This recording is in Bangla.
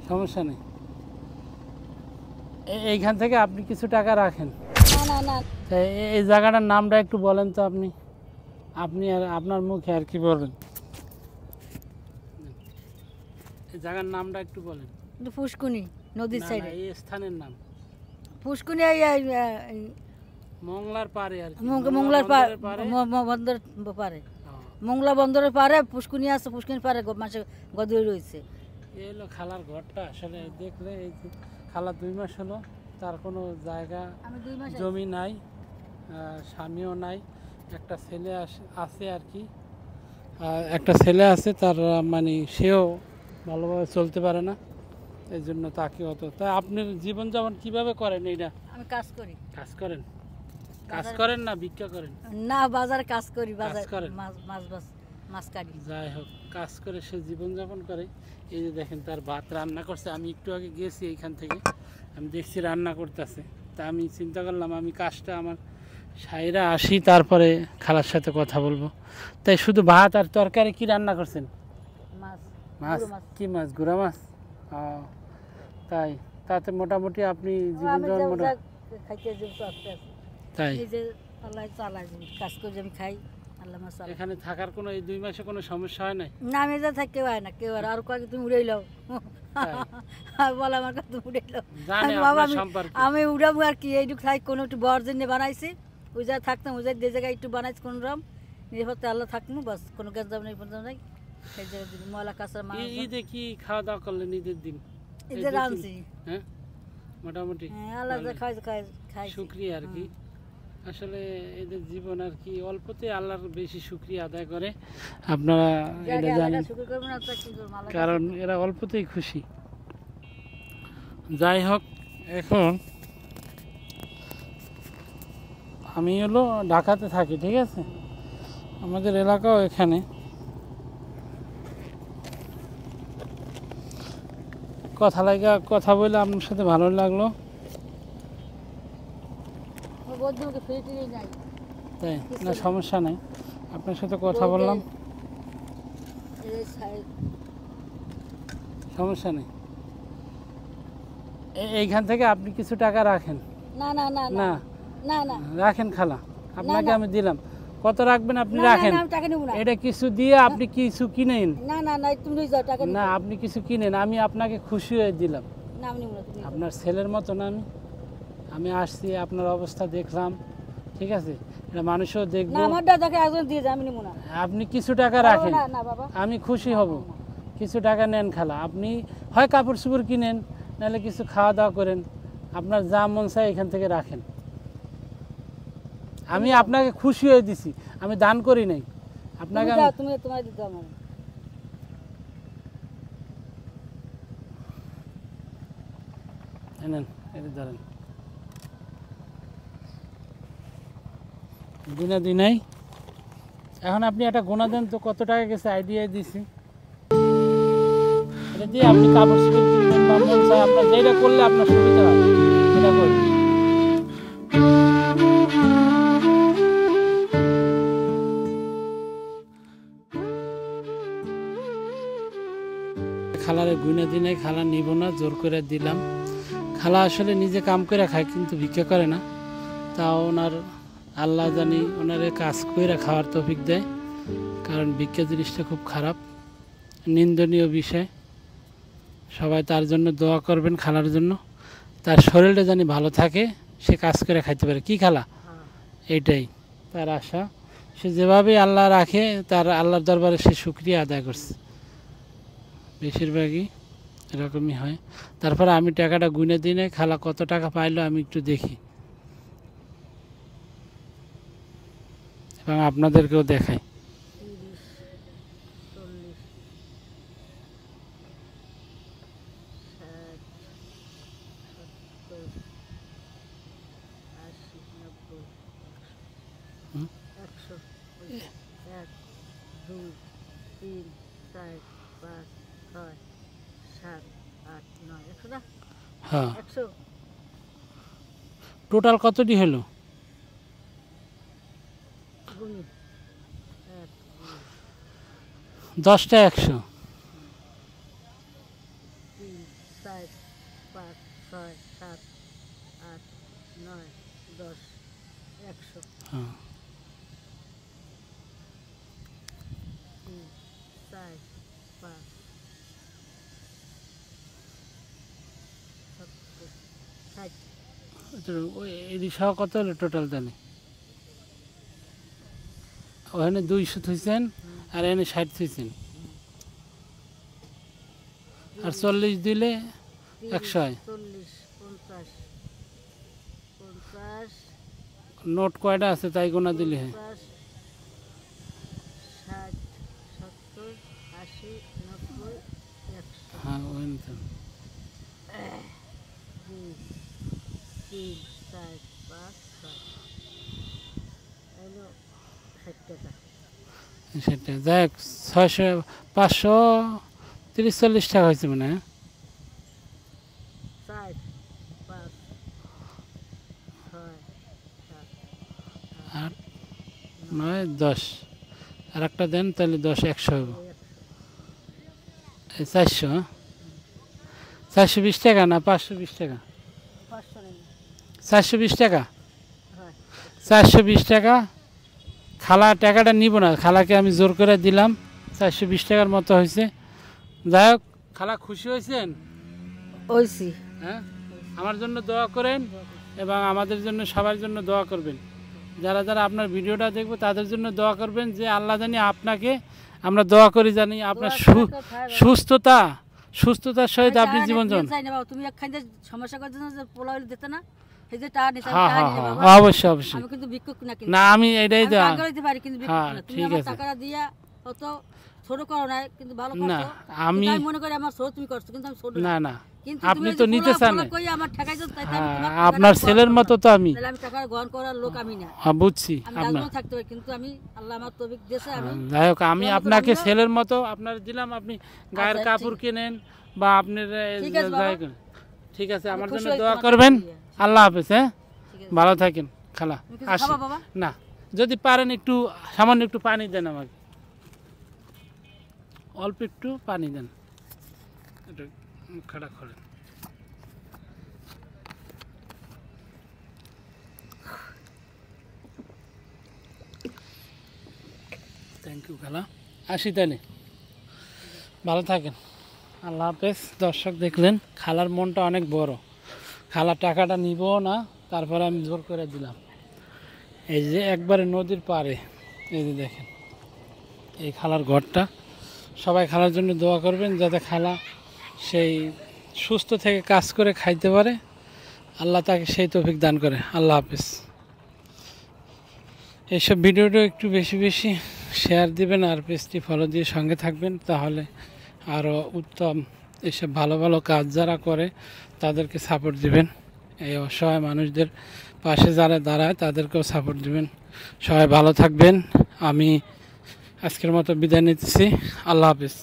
সমস্যা নেই। এইখান থেকে আপনি কিছু টাকা রাখেন। না না না তা এই জায়গাটার নামটা একটু বলেন তো আপনি, আপনি আর আপনার মুখে আর কি বলেন, এই জায়গার নামটা একটু বলেন। কিন্তু পুষ্কুনি নদীর না, সাইডে না, এই স্থানের নাম পুষ্কুনি মংলার পারে আর কি, মংলার বন্দরের পারে। বন্দর পারে, ও, মংলা বন্দরের পারে পুষ্কুনি আছে, পুষ্কুনির পারে মাসে গদুই রয়েছে। এই হলো খালার ঘরটা। আসলে দেখলে এই যে খালা 2 মাস হলো, তার কোনো জায়গা আমি 2 মাস জমি নাই, স্বামীও নাই, একটা ছেলে আছে আর কি, একটা ছেলে আছে তার, মানে সেও ভালোভাবে চলতে পারে না, এই জন্য তাকে অত। তা আপনার জীবনযাপন কিভাবে করেন? এইটা আমি কাজ করি। কাজ করেন? কাজ করেন না ভিক্ষা করেন? না বাজারে কাজ করি, বাজার করেন? মাছ কাটি। যাই হোক, কাজ করে সে জীবনযাপন করে। এই যে দেখেন তার ভাত রান্না করছে, আমি একটু আগে গেছি এইখান থেকে, আমি দেখছি রান্না করতেছে। তা আমি চিন্তা করলাম আমি কাজটা আমার সাইরা আসি, তারপরে খালার সাথে কথা বলবো। তাই শুধু ভাত আর তরকারি। কি রান্না করছেন? মাছ মাছ? গুঁড়ো মাছ। কি মাছ? গুড়া মাছ? ও, তাই? তাতে মোটামুটি আপনি আমি জীবনযাপন খাইতে যে আস্তে আস্তে তাই? এই যে আল্লাহ চালাই কাজ করে আমি খাই, আল্লাহ মাছ চালাই। এখানে থাকার কোনো, এই 2 মাসে কোনো সমস্যা হয় নাই? না আমি যা থাকি কেউ হয় না, কেউ আর কয়েক তুমি উড়ে লাও বলে আমার কথা তুমি উড়ে লাও। জানে বাবা আপনার সম্পর্কে? আমি উড়াবো আর কি, এইটুকু খাই কোনো একটু বর জন্য বানাইছি, ওই যা থাকতাম ওই যে জায়গায় একটু বানাইছি কোন রকম নিরাপত্তা আল্লাহ থাকবো, বাস কোনো গ্যাস যাবো না, এই পর্যন্ত নাই। সেই জায়গায় ময়লা কাঁচা মাছ ঈদে কি খাওয়া দাওয়া করলেন ঈদের দিন? এই যে রাঁধছি। হ্যাঁ, মোটামুটি হ্যাঁ আল্লাহ যা খাই খাই খাই শুকরিয়া আর কি। আসলে এদের জীবন আর কি, অল্পতে আল্লাহর বেশি শুকরিয়া আদায় করে, আপনারা এটা জানেন, শুক্র করবো না তো কি করবো, আল্লাহ কারণ এরা অল্পতেই খুশি। যাই হোক, এখন আমি হলো ঢাকাতে থাকি, ঠিক আছে? আমাদের এলাকাও এখানে। কথা বলে আপনার সাথে ভালো লাগলো, বৌদ্ধকে ফিরে টিরে যাই। তাই না? সমস্যা নেই, আপনার সাথে কথা বললাম, সমস্যা নেই। এইখান থেকে আপনি কিছু টাকা রাখেন। না না না না, না না রাখেন খালা, আপনাকে আমি দিলাম। কত রাখবেন আপনি? না, না, রাখেন। না, আমি টাকা নেবো না। এটা কিছু দিয়ে আপনি কিছু কিনেন। না না না তুমি নিয়ে যাও টাকা না, আপনি কিছু কিনেন, আমি আপনাকে খুশি হয়ে দিলাম। না আমি নেবো না, তুমি আপনার ছেলের মতো না আমি আসছি, আপনার অবস্থা দেখলাম, ঠিক আছে? এটা মানুষও না দেখবো। আমার দাদাকে একজন দিয়ে যা, আমি নেবো না। আপনি কিছু টাকা রাখেন, না না বাবা, আমি খুশি হব। কিছু টাকা নেন খালা, আপনি হয় কাপড় চোপড় কিনেন, নাহলে কিছু খাওয়া দাওয়া করেন, আপনার যা মন চায় এখান থেকে রাখেন। আমি আপনাকে খুশি হয়ে দিছি, আমি দান করি নাই আপনাকে। তুমি দাও, তুমি তোমার দিতে আমার। নেন, এটা ধরেন, গুনা দিই নাই। এখন আপনি একটা গোনা দেন তো, কত টাকা গেছে? আইডিয়া দিছি, এটা দিয়ে আপনি কাপড় চোপড় কিনবেন বা মন চায় আপনার যেটা করলে আপনার সুবিধা হয় সেটা করবেন। খালারে গুনে দিনে খালা নিব না, জোর করে দিলাম। খালা আসলে নিজে কাম করে খায়, কিন্তু ভিক্ষা করে না। তাও ওনার আল্লাহ জানি ওনারে কাজ করে খাওয়ার তৌফিক দেয়, কারণ ভিক্ষা জিনিসটা খুব খারাপ, নিন্দনীয় বিষয়। সবাই তার জন্য দোয়া করবেন, খালার জন্য, তার শরীরটা জানি ভালো থাকে, সে কাজ করে খাইতে পারে। কি খালা? এইটাই তার আশা। সে যেভাবে আল্লাহ রাখে, তার আল্লাহর দরবারে সে শুকরিয়া আদায় করছে, বেশিরভাগই এরকমই হয়। তারপরে আমি টাকাটা গুনে দিই নাই, খালা কত টাকা পাইলো আমি একটু দেখি এবং আপনাদেরকেও দেখাই। 30, 40, 50, 60, 70, 80, 90, 100 না? হ্যাঁ, 100 টোটাল কতটি হলো? গুনি 10টা 100। 3, 4, 4 5 6 7 8 9 10 100 হ্যাঁ 3 4 5 7 এদি সহ কত হলো টোটাল জানি? ওখানে 200 থইছেন আর এখানে 60 থইছেন, আর 40 দিলে 100 হয়। 40 50 50 নোট কয়টা আছে তাই গোনা দিলে হয়। 50 60 70 80 90 100 হ্যাঁ ওখানে তো 2 3 4 5 6 এলো 60 টাকা। সেটা যাই হোক 600 530-40 টাকা হয়েছে মানে। 4 5 6 7 8 9 10 আর একটা দেন তাহলে 10 100 হইব। 400 420 টাকা না 520 টাকা? 500 নেই 420 টাকা। হয় 420 টাকা। খালা টাকাটা নিব না, খালাকে আমি জোর করে দিলাম। 420 টাকার মতো হয়েছে। যাই হোক খালা খুশি হয়েছেন? ওইসি হ্যাঁ, আমার জন্য দোয়া করেন এবং আমাদের জন্য সবার জন্য দোয়া করবেন। যারা যারা আপনার ভিডিওটা দেখবো তাদের জন্য দোয়া করবেন যে আল্লাহ জানি আপনাকে, আমরা দোয়া করি জানি আপনার সুস্থতার সহিত আপনি জীবন যাপন। তুমি একখান যে সমস্যা করছো না যে পোলাও দিতে না এই যে টাকা নিতে হ্যাঁ হ্যাঁ হ্যাঁ অবশ্যই অবশ্যই। আমি কিন্তু ভিক্ষুক না, কিন্তু না আমি এটাই আমি টাকা দিতে পারি কিন্তু ভিক্ষুক হ্যাঁ না। তুমি ঠিক আমার আছে। টাকাটা দিয়া অত ছোট করো না, কিন্তু ভালো না করছো। আমি আমি মনে করি আমার ছোট তুমি করছো, কিন্তু আমি ছোট না না। না কিন্তু আপনি তুমি তো যে নিতে পোলাও চান পোলাও না। কই আমার ঠেকাইছো, তাই তো আমি হ্যাঁ, তোমার আপনার টাকাটা ছেলের গ্রহণ মতো করতাম। তো আমি। তাহলে আমি টাকা গ্রহণ করার লোক আমি না। বুঝছি আমি আপনার। রাজমহল থাকতে পারি, কিন্তু আমি আল্লাহ আমার তৌফিক দিয়েছে আমি যাই হোক আমি গ্রহণ আপনাকে করবো। ছেলের মতো আপনার দিলাম, আপনি গায়ের আচ্ছা, কাপড় কেনেন বা আপনার ঠিক আছে বাবা। যাই করেন। ঠিক আছে, আমি আমার খুশি জন্য হয়েছি দোয়া তোমার করবেন। টাকা দিয়ে। আল্লাহ হাফেজ। হ্যাঁ, ঠিক আছে। ভালো থাকেন খালা। তুমি কিছু আসি খাবা বাবা? না, যদি পারেন একটু সামান্য একটু পানি দেন আমাকে, অল্প একটু পানি দেন। একটু মুখটা খোলেন। থ্যাংক ইউ খালা। আসি তাহলে, ভালো থাকেন। আল্লাহ হাফেজ। দর্শক দেখলেন খালার মনটা অনেক বড়, খালা টাকাটা নিব না, তারপরে আমি জোর করে দিলাম। এই যে একবারে নদীর পাড়ে, এই যে দেখেন এই খালার ঘরটা। সবাই খালার জন্য দোয়া করবেন যাতে খালা সেই সুস্থ থেকে কাজ করে খাইতে পারে, আল্লাহ তাকে সেই তৌফিক দান করে। আল্লাহ হাফেজ। এইসব ভিডিওটা একটু বেশি বেশি শেয়ার দিবেন আর পেজটি ফলো দিয়ে সঙ্গে থাকবেন, তাহলে আরও উত্তম এইসব ভালো ভালো কাজ যারা করে তাদেরকে সাপোর্ট দিবেন। এই অসহায় মানুষদের পাশে যারা দাঁড়ায় তাদেরকেও সাপোর্ট দিবেন। সবাই ভালো থাকবেন। আমি আজকের মতো বিদায় নিতেছি। আল্লাহ হাফেজ।